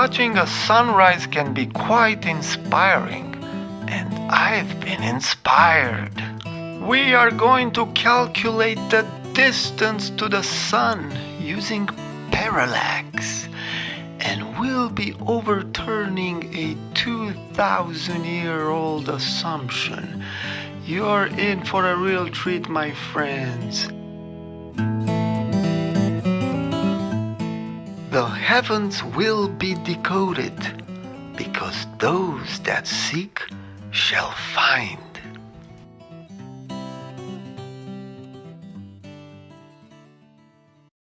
Watching a sunrise can be quite inspiring, and I've been inspired. We are going to calculate the distance to the sun using parallax, and we'll be overturning a 2,000-year-old assumption. You're in for a real treat, my friends. The heavens will be decoded, because those that seek shall find.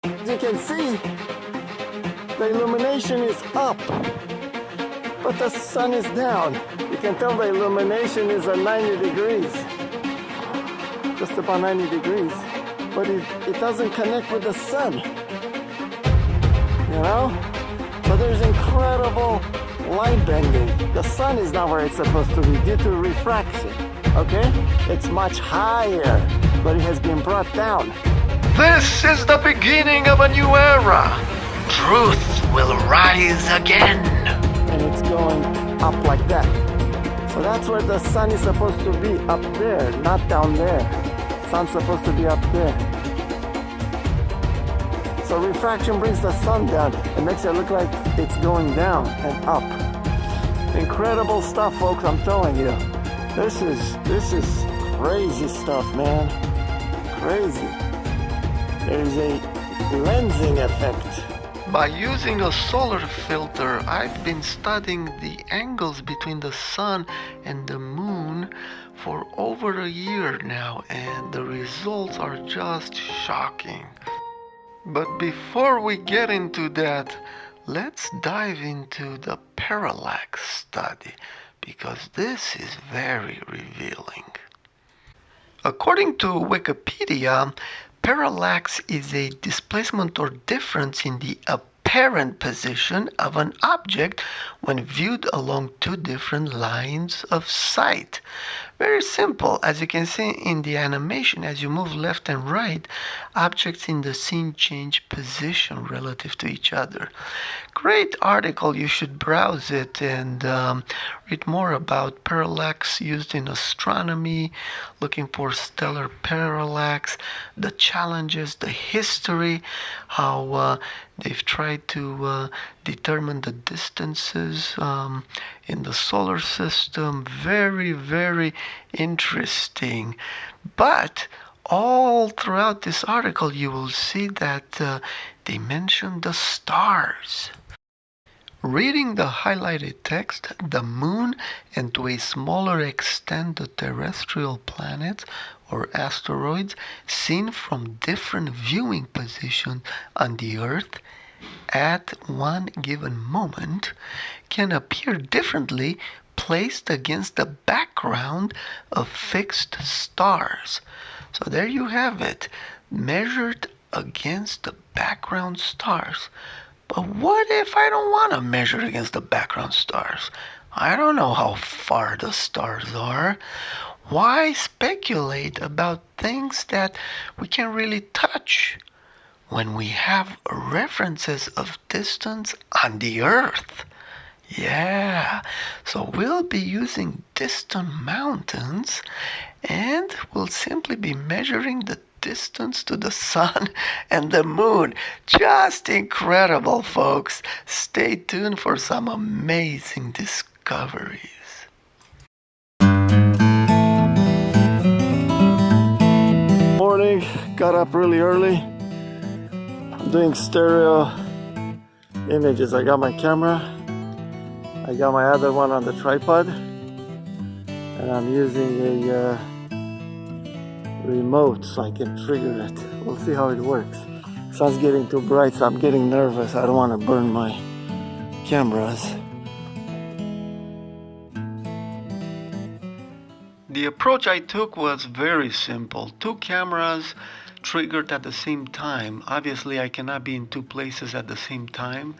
As you can see, the illumination is up, but the sun is down. You can tell the illumination is at 90 degrees, just about 90 degrees, but it doesn't connect with the sun, you know? So there's incredible light bending. The sun is not where it's supposed to be due to refraction, okay? It's much higher, but it has been brought down. This is the beginning of a new era. Truth will rise again. And it's going up like that. So that's where the sun is supposed to be, up there, not down there. Sun's supposed to be up there. So refraction brings the sun down. It makes it look like it's going down and up. Incredible stuff, folks, I'm telling you. This is crazy stuff, man. Crazy. There's a lensing effect. By using a solar filter, I've been studying the angles between the sun and the moon for over a year now, and the results are just shocking. But before we get into that, let's dive into the parallax study, because this is very revealing. According to Wikipedia, parallax is a displacement or difference in the apparent position of an object when viewed along two different lines of sight. Very simple. As you can see in the animation, as you move left and right, objects in the scene change position relative to each other. Great article. You should browse it and read more about parallax used in astronomy, looking for stellar parallax, the challenges, the history, how they've tried to determine the distances in the solar system. Very, very interesting. But all throughout this article, you will see that they mention the stars. Reading the highlighted text, the moon, and to a smaller extent the terrestrial planets or asteroids seen from different viewing positions on the Earth at one given moment can appear differently placed against the background of fixed stars. So there you have it, measured against the background stars. But what if I don't want to measure against the background stars? I don't know how far the stars are. Why speculate about things that we can't really touch when we have references of distance on the Earth? Yeah, so we'll be using distant mountains, and we'll simply be measuring the distance to the sun and the moon. Just incredible, folks. Stay tuned for some amazing discoveries. Morning, got up really early. I'm doing stereo images. I got my camera. I got my other one on the tripod. And I'm using a remote so I can trigger it. We'll see how it works. Sun's getting too bright, so I'm getting nervous. I don't want to burn my cameras. The approach I took was very simple. Two cameras triggered at the same time. Obviously, I cannot be in two places at the same time.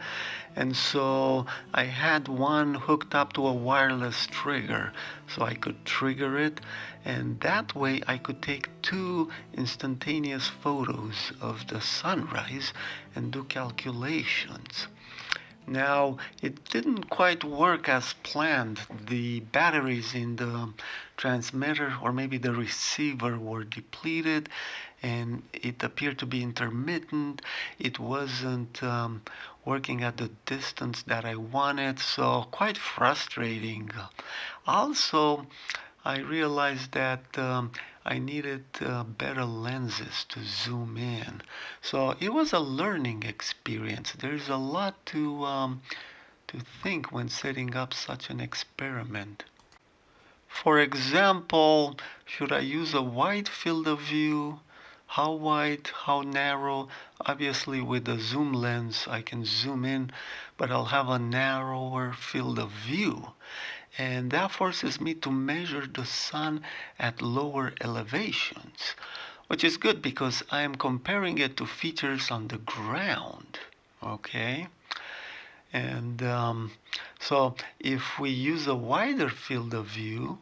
And so I had one hooked up to a wireless trigger so I could trigger it, and that way I could take two instantaneous photos of the sunrise and do calculations. Now, it didn't quite work as planned. The batteries in the transmitter or maybe the receiver were depleted and it appeared to be intermittent. It wasn't working at the distance that I wanted, so quite frustrating. Also, I realized that I needed better lenses to zoom in. So it was a learning experience. There's a lot to think when setting up such an experiment. For example, should I use a wide field of view? How wide? How narrow? Obviously, with the zoom lens, I can zoom in, but I'll have a narrower field of view. And that forces me to measure the sun at lower elevations, which is good because I am comparing it to features on the ground. Okay? And so if we use a wider field of view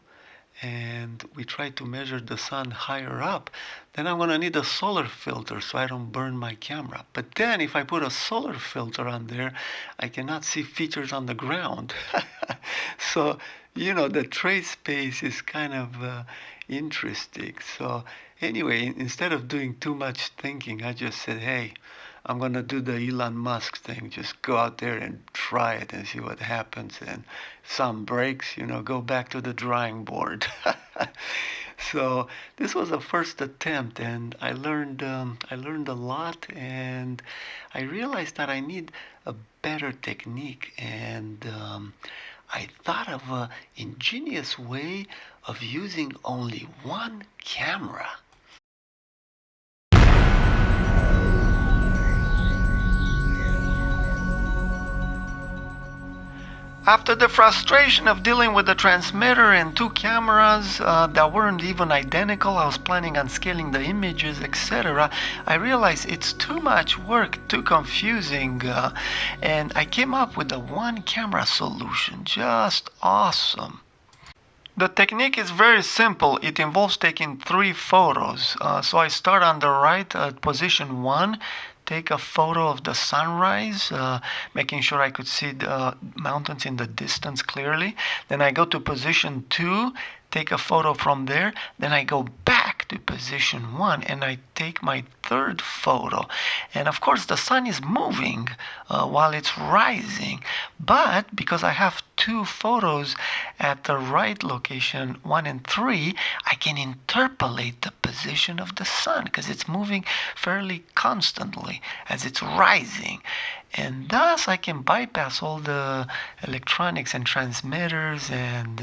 and we try to measure the sun higher up, then I'm going to need a solar filter so I don't burn my camera. But then if I put a solar filter on there, I cannot see features on the ground. So, the trace space is kind of interesting. So anyway, instead of doing too much thinking, I just said, hey, I'm going to do the Elon Musk thing. Just go out there and try it and see what happens. And some breaks, go back to the drawing board. So this was a first attempt, and I learned a lot, and I realized that I need a better technique, and I thought of an ingenious way of using only one camera. After the frustration of dealing with the transmitter and two cameras that weren't even identical, I was planning on scaling the images, etc. I realized it's too much work, too confusing, and I came up with a one camera solution. Just awesome. The technique is very simple. It involves taking 3 photos. So I start on the right at position 1, take a photo of the sunrise, making sure I could see the mountains in the distance clearly. Then I go to position 2, take a photo from there. Then I go back to position 1 and I take my third photo. And of course the sun is moving while it's rising. But because I have 2 photos at the right location, 1 and 3, I can interpolate the position of the sun because it's moving fairly constantly as it's rising. And thus I can bypass all the electronics and transmitters, and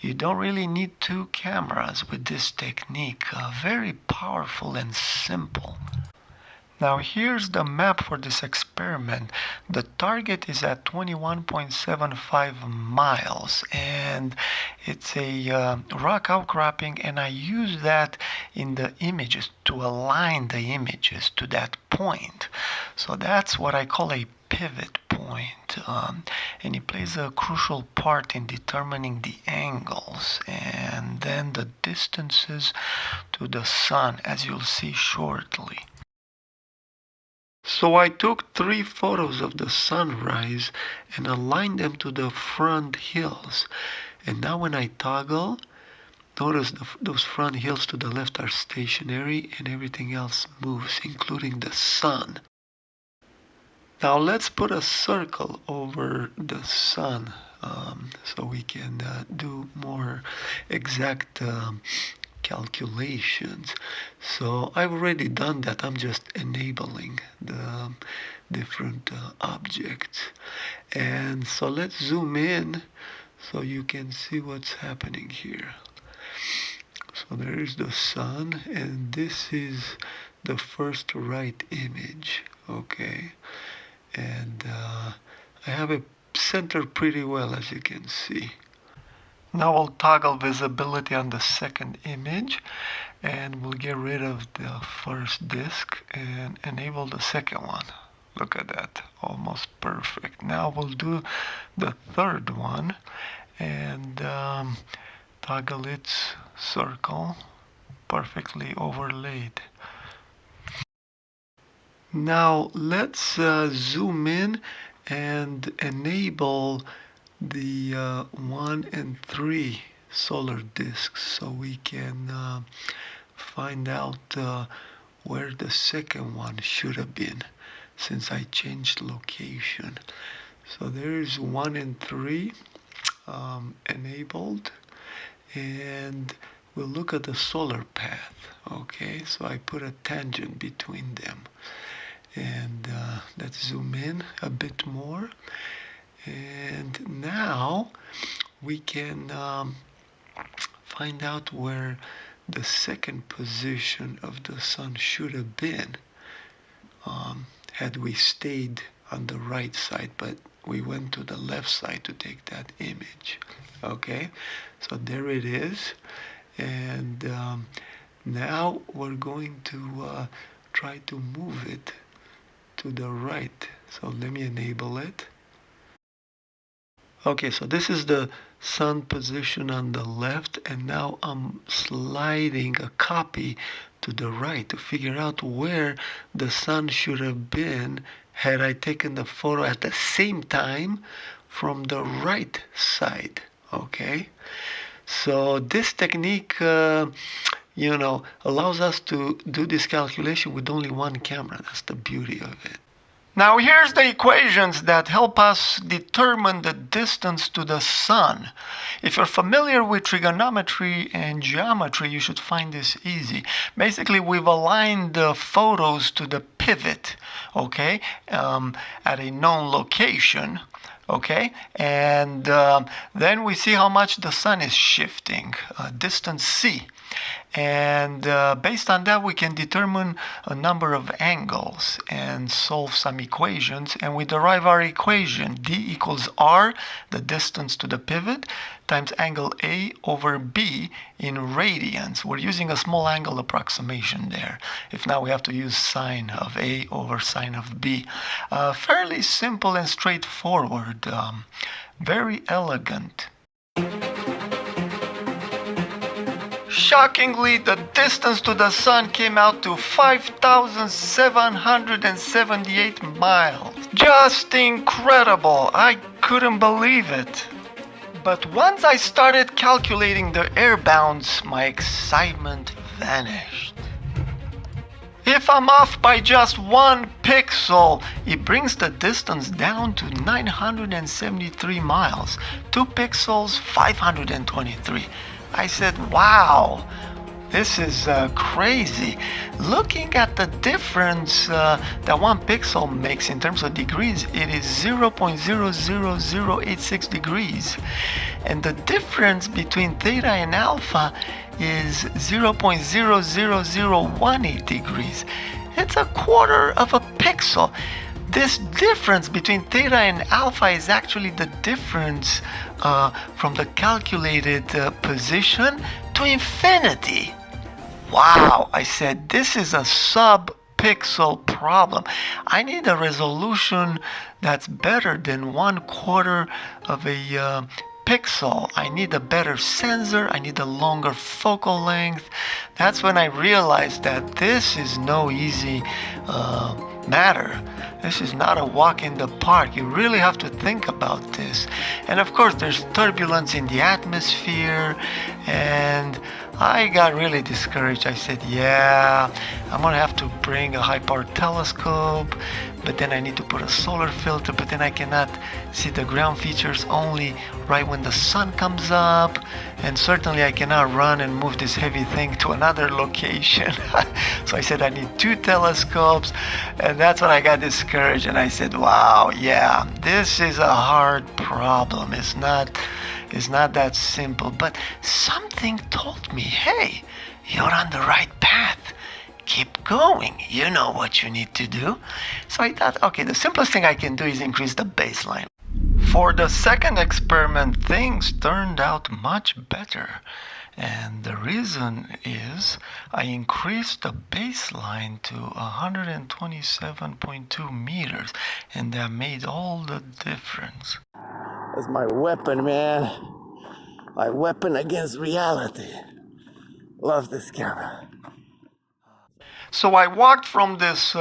you don't really need 2 cameras with this technique. Very powerful and simple. Now here's the map for this experiment. The target is at 21.75 miles and it's a rock outcropping, and I use that in the images to align the images to that point. So that's what I call a pivot point, and it plays a crucial part in determining the angles and then the distances to the sun, as you'll see shortly. So I took 3 photos of the sunrise and aligned them to the front hills. And now when I toggle, notice those front hills to the left are stationary and everything else moves, including the sun. Now let's put a circle over the sun so we can do more exact calculations. So I've already done that. I'm just enabling the different objects. And so let's zoom in so you can see what's happening here. So there is the sun, and this is the first right image. Okay, and I have it centered pretty well, as you can see. Now we'll toggle visibility on the second image, and we'll get rid of the first disk and enable the second one. Look at that, almost perfect. Now we'll do the third one and toggle its circle, perfectly overlaid. Now let's zoom in and enable the 1 and 3 solar disks so we can find out where the second one should have been, since I changed location. So there's 1 and 3 enabled, and we'll look at the solar path. Okay, so I put a tangent between them, and let's zoom in a bit more. And now we can find out where the second position of the sun should have been had we stayed on the right side, but we went to the left side to take that image. Okay, so there it is. And now we're going to try to move it to the right. So let me enable it. Okay, so this is the sun position on the left, and now I'm sliding a copy to the right to figure out where the sun should have been had I taken the photo at the same time from the right side. Okay, so this technique allows us to do this calculation with only one camera. That's the beauty of it. Now here's the equations that help us determine the distance to the sun. If you're familiar with trigonometry and geometry, you should find this easy. Basically, we've aligned the photos to the pivot, okay, at a known location. Okay, and then we see how much the sun is shifting, distance c. And based on that, we can determine a number of angles and solve some equations. And we derive our equation, d equals r, the distance to the pivot, times angle A over B in radians. We're using a small angle approximation there. If now we have to use sine of A over sine of B. Fairly simple and straightforward. Very elegant. Shockingly, the distance to the sun came out to 5,778 miles. Just incredible. I couldn't believe it. But once I started calculating the air bounds, my excitement vanished. If I'm off by just 1 pixel, it brings the distance down to 973 miles. 2 pixels, 523. I said, wow, this is crazy. Looking at the difference that 1 pixel makes in terms of degrees, it is 0.00086 degrees. And the difference between theta and alpha is 0.00018 degrees. It's a quarter of a pixel. This difference between theta and alpha is actually the difference from the calculated position to infinity. Wow, I said, this is a sub-pixel problem. I need a resolution that's better than 1/4 of a pixel. I need a better sensor. I need a longer focal length. That's when I realized that this is no easy matter. This is not a walk in the park. You really have to think about this. And of course, there's turbulence in the atmosphere, and I got really discouraged. I said, yeah, I'm gonna have to bring a high-powered telescope, but then I need to put a solar filter, but then I cannot see the ground features only right when the sun comes up, and certainly I cannot run and move this heavy thing to another location. So I said I need 2 telescopes, and that's when I got discouraged, and I said, wow, yeah, this is a hard problem. It's not that simple, but something told me, hey, you're on the right path. Keep going. You know what you need to do. So I thought, okay, the simplest thing I can do is increase the baseline. For the second experiment, things turned out much better. And the reason is I increased the baseline to 127.2 meters, and that made all the difference. That's my weapon, man. My weapon against reality. Love this camera. So I walked from this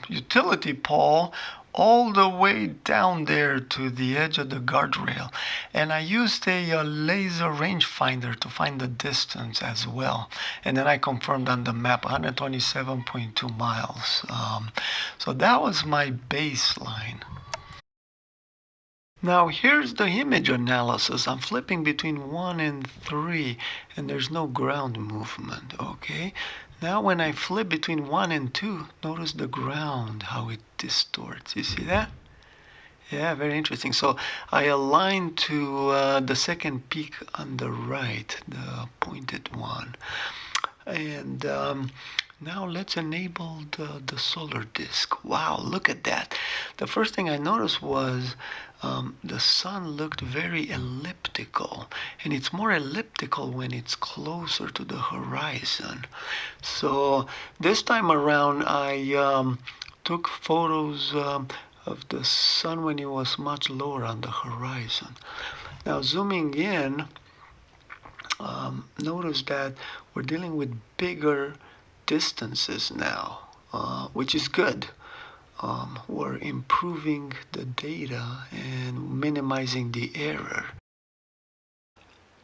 utility pole all the way down there to the edge of the guardrail. And I used a laser rangefinder to find the distance as well. And then I confirmed on the map 127.2 miles. So that was my baseline. Now here's the image analysis. I'm flipping between 1 and 3 and there's no ground movement, okay? Now when I flip between 1 and 2, notice the ground, how it distorts. You see that? Yeah, very interesting. So I aligned to the second peak on the right, the pointed one. And now let's enable the solar disk. Wow, look at that. The first thing I noticed was the sun looked very elliptical, and it's more elliptical when it's closer to the horizon. So this time around I took photos of the sun when it was much lower on the horizon. Now zooming in, notice that we're dealing with bigger distances now, which is good. We're improving the data and minimizing the error.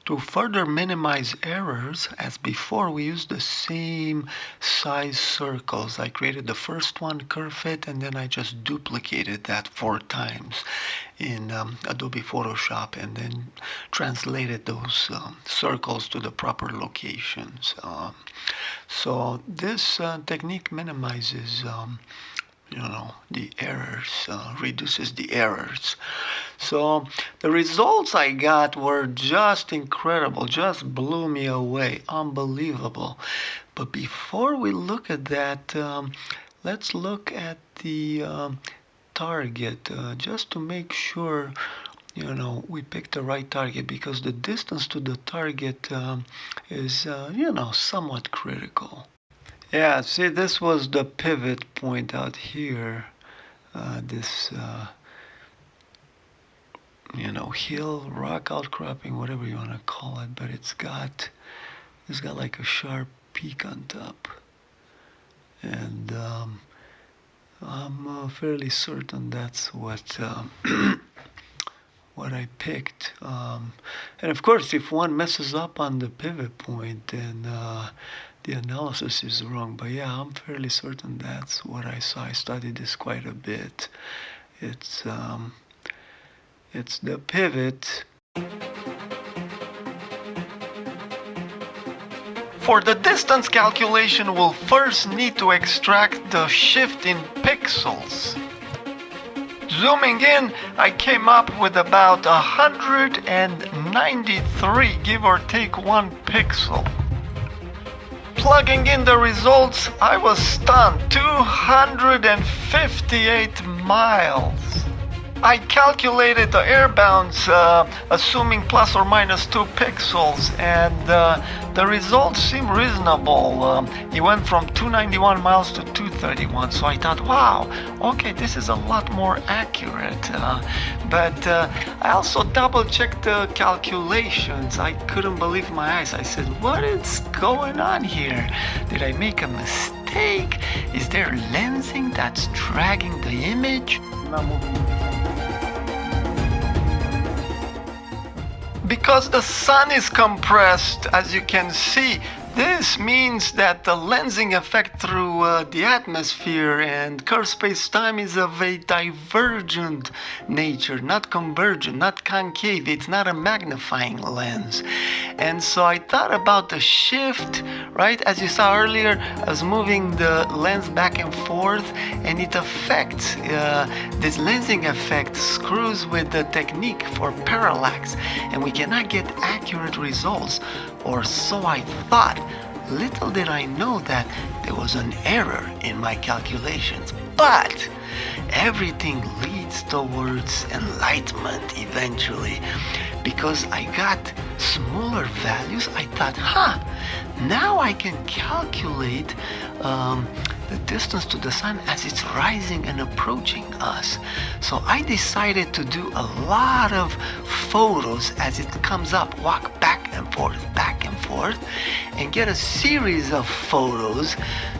To further minimize errors, as before, we used the same size circles. I created the first one, curve fit, and then I just duplicated that 4 times in Adobe Photoshop, and then translated those circles to the proper locations. So this technique minimizes the errors, reduces the errors. So the results I got were just incredible, just blew me away, unbelievable. But before we look at that, let's look at the target, just to make sure we picked the right target, because the distance to the target is somewhat critical. Yeah, see, this was the pivot point out here. This hill, rock outcropping, whatever you want to call it, but it's got like a sharp peak on top. And I'm fairly certain that's what what I picked. And of course, if one messes up on the pivot point, then the analysis is wrong. But yeah, I'm fairly certain that's what I saw. I studied this quite a bit. It's the pivot. For the distance calculation, we'll first need to extract the shift in pixels. Zooming in, I came up with about 193, give or take 1 pixel. Plugging in the results, I was stunned. 258 miles. I calculated the air bounds, assuming plus or minus 2 pixels, and the results seem reasonable. It went from 291 miles to 231, so I thought, wow, okay, this is a lot more accurate. But I also double-checked the calculations. I couldn't believe my eyes. I said, what is going on here? Did I make a mistake? Is there lensing that's dragging the image? Not moving. Because the sun is compressed, as you can see, this means that the lensing effect through the atmosphere and curved space-time is of a divergent nature, not convergent, not concave. It's not a magnifying lens. And so I thought about the shift, right? As you saw earlier, I was moving the lens back and forth, and it affects, this lensing effect screws with the technique for parallax, and we cannot get accurate results, or so I thought. Little did I know that there was an error in my calculations, but everything leads towards enlightenment eventually. Because I got smaller values, I thought, now I can calculate the distance to the sun as it's rising and approaching us. So I decided to do a lot of photos as it comes up, walk back and forth, and get a series of photos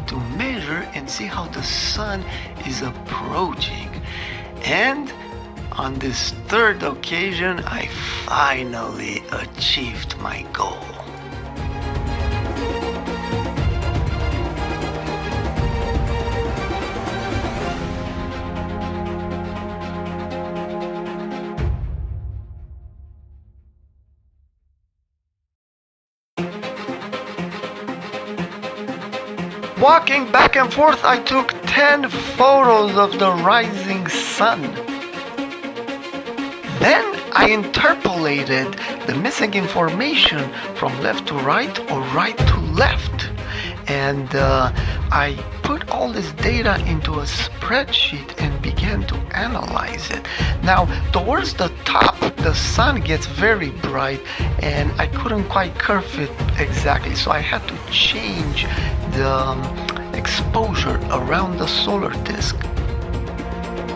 to measure and see how the sun is approaching. And on this third occasion, I finally achieved my goal. Walking back and forth, I took 10 photos of the rising sun. Then I interpolated the missing information from left to right or right to left. And I put all this data into a spreadsheet and began to analyze it. Now, towards the top, the sun gets very bright and I couldn't quite curve it exactly. So I had to change the exposure around the solar disk.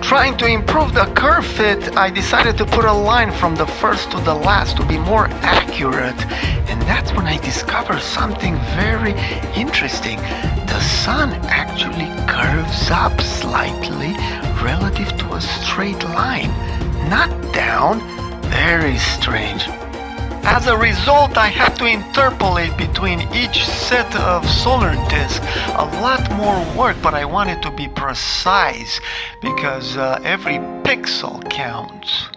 Trying to improve the curve fit, I decided to put a line from the first to the last to be more accurate. And that's when I discovered something very interesting. The sun actually curves up slightly relative to a straight line, not down. Very strange. As a result, I had to interpolate between each set of solar disks. A lot more work, but I wanted to be precise because every pixel counts.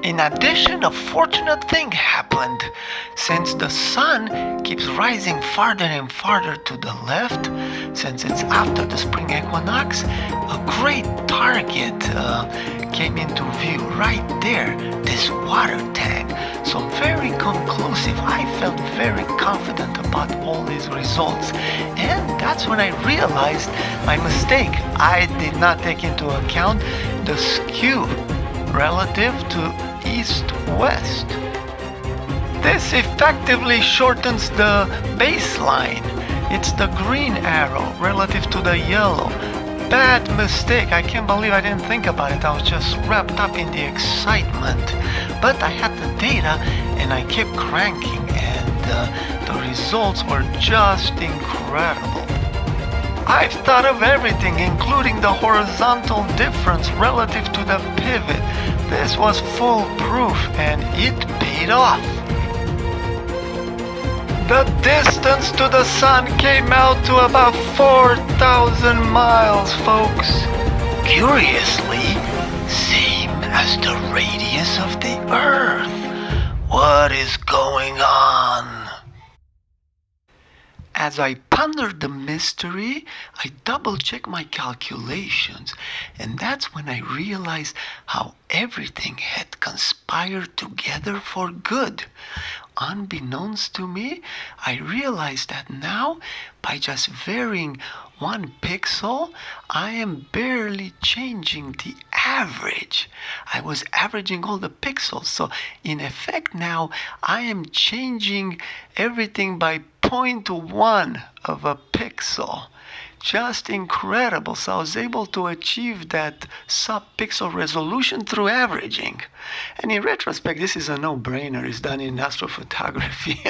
In addition, a fortunate thing happened. Since the sun keeps rising farther and farther to the left, since it's after the spring equinox, a great target came into view right there, this water tank. So very conclusive. I felt very confident about all these results. And that's when I realized my mistake. I did not take into account the skew relative to east-west. This effectively shortens the baseline. It's the green arrow relative to the yellow. Bad mistake. I can't believe I didn't think about it. I was just wrapped up in the excitement. But I had the data and I kept cranking and the results were just incredible. I've thought of everything, including the horizontal difference relative to the pivot. This was foolproof and it paid off. The distance to the sun came out to about 4,000 miles, folks. Curiously, same as the radius of the Earth. What is going on? As I pondered the mystery, I double-checked my calculations, and that's when I realized how everything had conspired together for good. Unbeknownst to me, I realized that now, by just varying 1 pixel, I am barely changing the average. I was averaging all the pixels, so in effect now, I am changing everything by 0.1 of a pixel. Just incredible. So I was able to achieve that sub-pixel resolution through averaging. And in retrospect, this is a no-brainer. It's done in astrophotography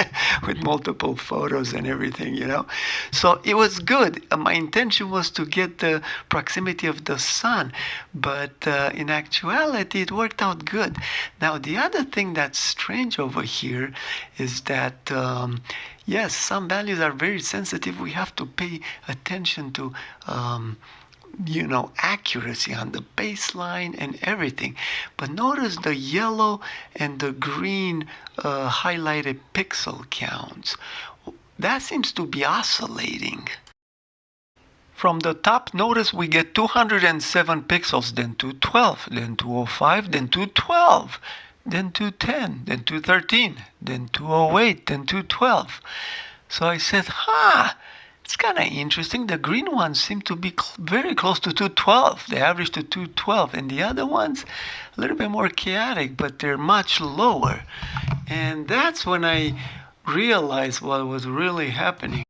with multiple photos and everything, you know. So it was good. My intention was to get the proximity of the sun, but in actuality, it worked out good. Now, the other thing that's strange over here is that yes, some values are very sensitive. We have to pay attention to, accuracy on the baseline and everything. But notice the yellow and the green highlighted pixel counts. That seems to be oscillating. From the top, notice we get 207 pixels, then 212, then 205, then 212. Then 210, then 213, then 208, then 212. So I said, it's kind of interesting. The green ones seem to be very close to 212. They average to 212. And the other ones, a little bit more chaotic, but they're much lower. And that's when I realized what was really happening.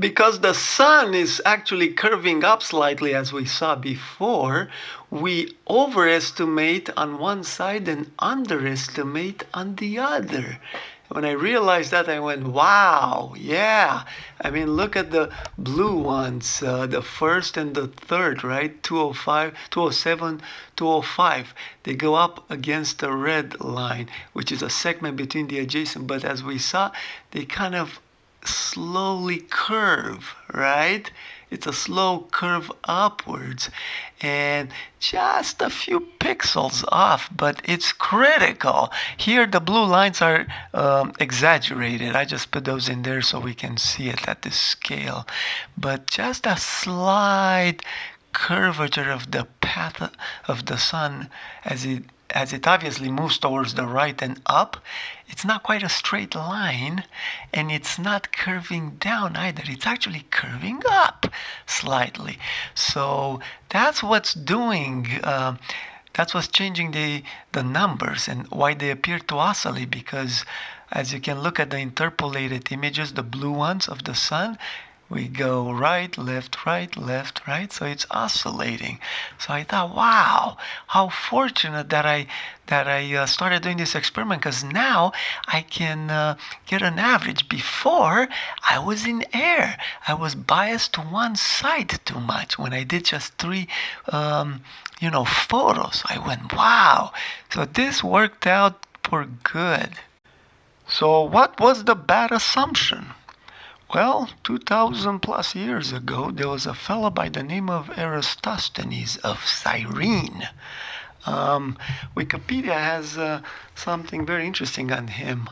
Because the sun is actually curving up slightly, as we saw before, we overestimate on one side and underestimate on the other. When I realized that, I went, wow, yeah. I mean, look at the blue ones, the first and the third, right? 205, 207, 205. They go up against the red line, which is a segment between the adjacent. But as we saw, they kind of slowly curve, right? It's a slow curve upwards and just a few pixels off, but it's critical. Here the blue lines are exaggerated. I just put those in there so we can see it at this scale. But just a slight curvature of the path of the sun as it obviously moves towards the right and up. It's not quite a straight line, and it's not curving down either. It's actually curving up slightly. So that's what's doing. That's what's changing the numbers and why they appear to oscillate. Because as you can look at the interpolated images, the blue ones of the sun, we go right, left, right. So it's oscillating. So I thought, wow, how fortunate that I started doing this experiment, because now I can get an average. Before, I was in air. I was biased to one side too much. When I did just three, photos, I went, wow. So this worked out for good. So what was the bad assumption? Well, 2,000 plus years ago, there was a fellow by the name of Eratosthenes of Cyrene. Wikipedia has something very interesting on him.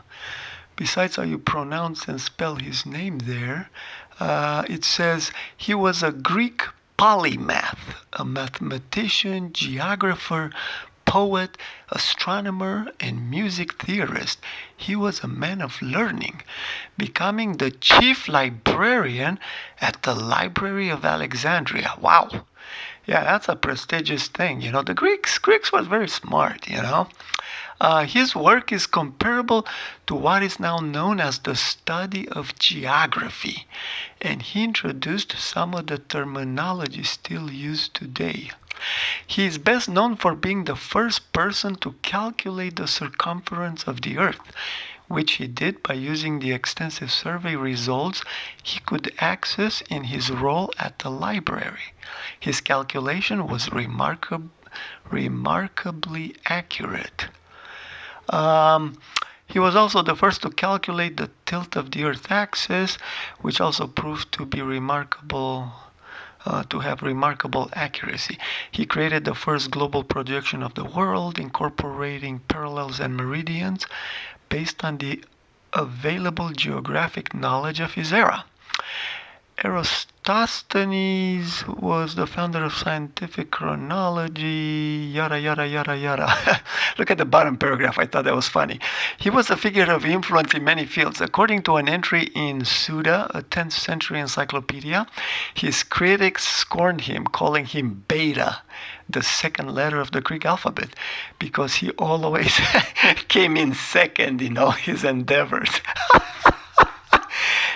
Besides how you pronounce and spell his name there, it says he was a Greek polymath, a mathematician, geographer, poet, astronomer, and music theorist. He was a man of learning, becoming the chief librarian at the Library of Alexandria. Wow. Yeah, that's a prestigious thing. The Greeks was very smart, His work is comparable to what is now known as the study of geography, and he introduced some of the terminology still used today. He is best known for being the first person to calculate the circumference of the Earth, which he did by using the extensive survey results he could access in his role at the library. His calculation was remarkably accurate. He was also the first to calculate the tilt of the Earth's axis, which also proved to be to have remarkable accuracy. He created the first global projection of the world, incorporating parallels and meridians based on the available geographic knowledge of his era. Eratosthenes was the founder of scientific chronology, yada, yada, yada, yada. Look at the bottom paragraph. I thought that was funny. He was a figure of influence in many fields. According to an entry in Suda, a 10th century encyclopedia, his critics scorned him, calling him Beta, the second letter of the Greek alphabet, because he always came in second in all his endeavors.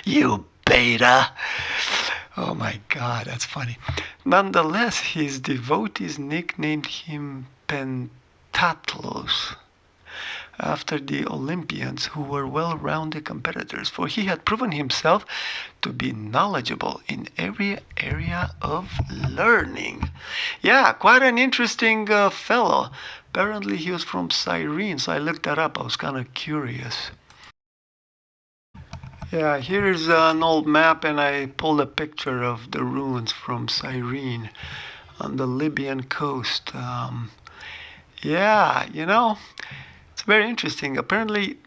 You Beta. Oh my God, that's funny. Nonetheless, his devotees nicknamed him Pentathlon, after the Olympians, who were well-rounded competitors, for he had proven himself to be knowledgeable in every area of learning. Yeah, quite an interesting fellow. Apparently he was from Cyrene, so I looked that up. I was kind of curious. Yeah, here's an old map, and I pulled a picture of the ruins from Cyrene on the Libyan coast. Yeah, it's very interesting. Apparently,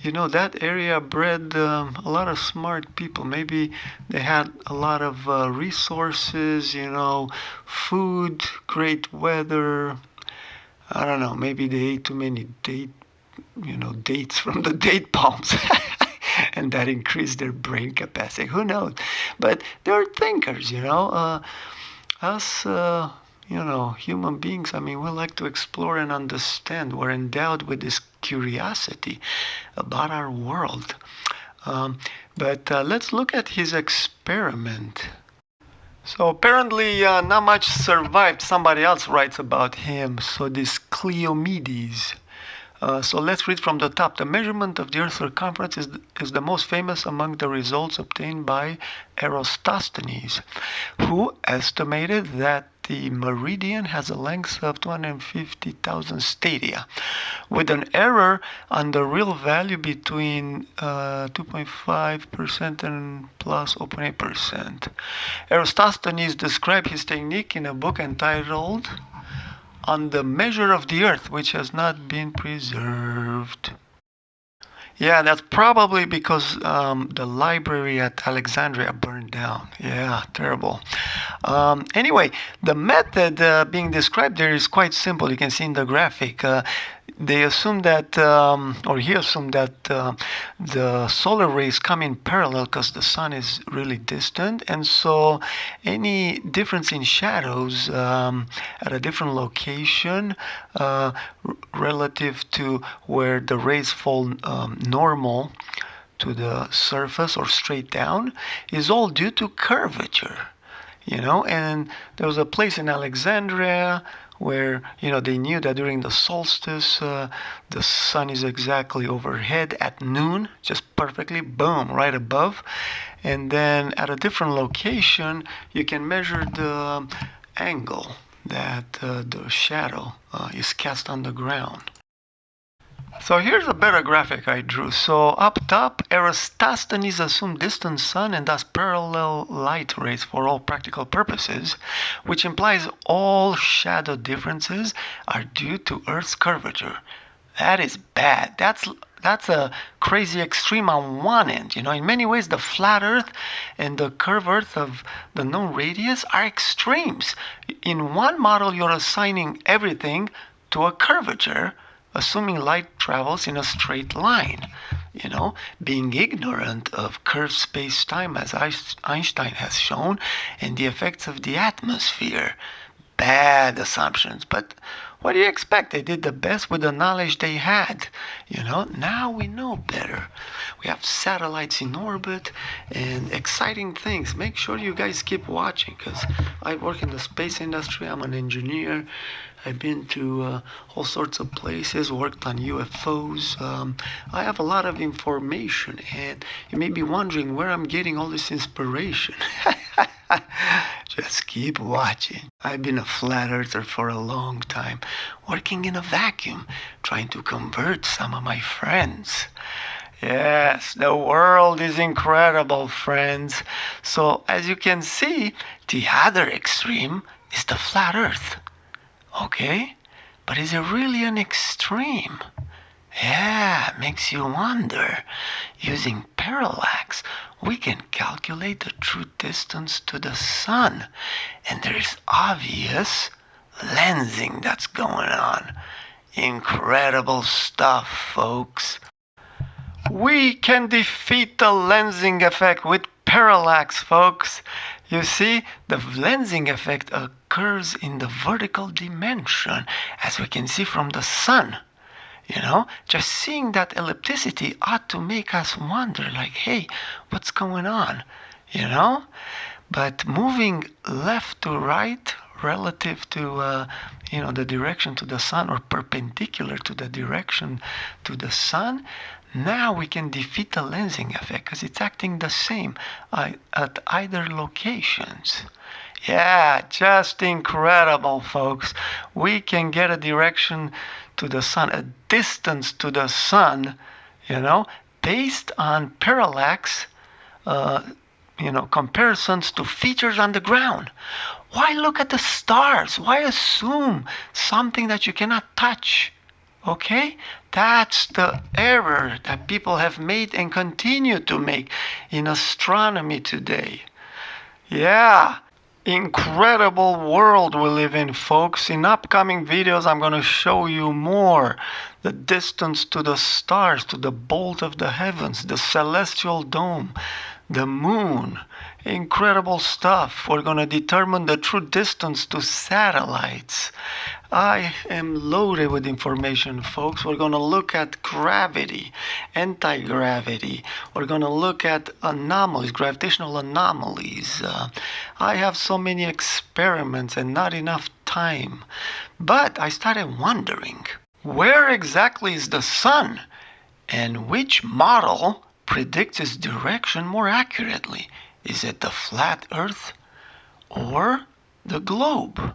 that area bred a lot of smart people. Maybe they had a lot of resources, food, great weather. I don't know, maybe they ate too many dates from the date palms. And that increased their brain capacity. Who knows? But they're thinkers, Us, human beings, we like to explore and understand. We're endowed with this curiosity about our world. But let's look at his experiment. So apparently not much survived. Somebody else writes about him. So this Cleomedes, So let's read from the top. The measurement of the Earth's circumference is the most famous among the results obtained by Eratosthenes, who estimated that the meridian has a length of 250,000 stadia, with an error on the real value between 2.5% and plus 0.8%. Eratosthenes described his technique in a book entitled On the Measure of the Earth, which has not been preserved. Yeah, that's probably because the library at Alexandria burned down. Yeah, terrible. Anyway, the method being described there is quite simple. You can see in the graphic. They assume that, or he assumed that the solar rays come in parallel because the sun is really distant, and so any difference in shadows at a different location relative to where the rays fall normal to the surface or straight down is all due to curvature. And there was a place in Alexandria where, they knew that during the solstice, the sun is exactly overhead at noon, just perfectly, boom, right above. And then at a different location, you can measure the angle that the shadow is cast on the ground. So here's a better graphic I drew. So up top, Eratosthenes assumed distant sun and thus parallel light rays for all practical purposes, which implies all shadow differences are due to Earth's curvature. That is bad. That's a crazy extreme on one end. In many ways, the flat Earth and the curved Earth of the known radius are extremes. In one model, you're assigning everything to a curvature, assuming light travels in a straight line, being ignorant of curved space-time as Einstein has shown, and the effects of the atmosphere. Bad assumptions, but what do you expect? They did the best with the knowledge they had. Now we know better. We have satellites in orbit and exciting things. Make sure you guys keep watching, because I work in the space industry. I'm an engineer. I've been to all sorts of places, worked on UFOs. I have a lot of information, and you may be wondering where I'm getting all this inspiration. Just keep watching. I've been a flat earther for a long time, working in a vacuum, trying to convert some of my friends. Yes, the world is incredible, friends. So, as you can see, the other extreme is the flat earth. Okay? But is it really an extreme? Yeah, makes you wonder. Using parallax, we can calculate the true distance to the sun. And there's obvious lensing that's going on. Incredible stuff, folks. We can defeat the lensing effect with parallax, folks. You see, the lensing effect occurs in the vertical dimension, as we can see from the sun. Just seeing that ellipticity ought to make us wonder, like, hey, what's going on? But moving left to right relative to, the direction to the sun, or perpendicular to the direction to the sun, now we can defeat the lensing effect because it's acting the same at either locations. Yeah, just incredible, folks. We can get a direction to the sun, a distance to the sun, based on parallax, comparisons to features on the ground. Why look at the stars? Why assume something that you cannot touch? Okay? That's the error that people have made and continue to make in astronomy today. Yeah. Incredible world we live in, folks. In upcoming videos, I'm going to show you more. The distance to the stars, to the bolt of the heavens, the celestial dome, the moon. Incredible stuff. We're going to determine the true distance to satellites. I am loaded with information, folks. We're going to look at gravity, anti-gravity. We're going to look at anomalies, gravitational anomalies. I have so many experiments and not enough time. But I started wondering, Where exactly is the sun? And which model predicts its direction more accurately? Is it the flat Earth or the globe?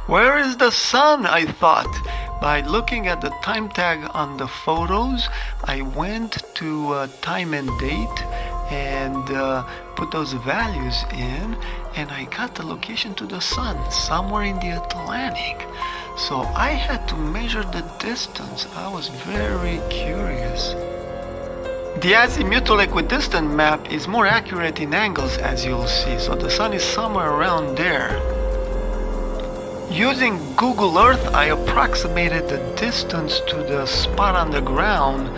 Where is the sun? I thought. By looking at the time tag on the photos, I went to time and date and put those values in, and I got the location to the sun, somewhere in the Atlantic. So I had to measure the distance. I was very curious. The azimuthal equidistant map is more accurate in angles, as you'll see, so the sun is somewhere around there. Using Google Earth, I approximated the distance to the spot on the ground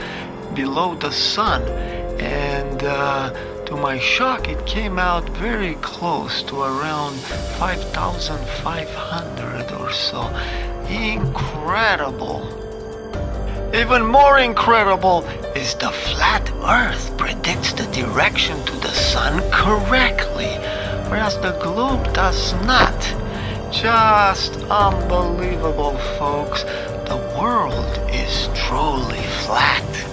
below the sun, and to my shock, it came out very close to around 5,500 or so. Incredible! Even more incredible is the flat Earth predicts the direction to the sun correctly, whereas the globe does not. Just unbelievable, folks. The world is truly flat.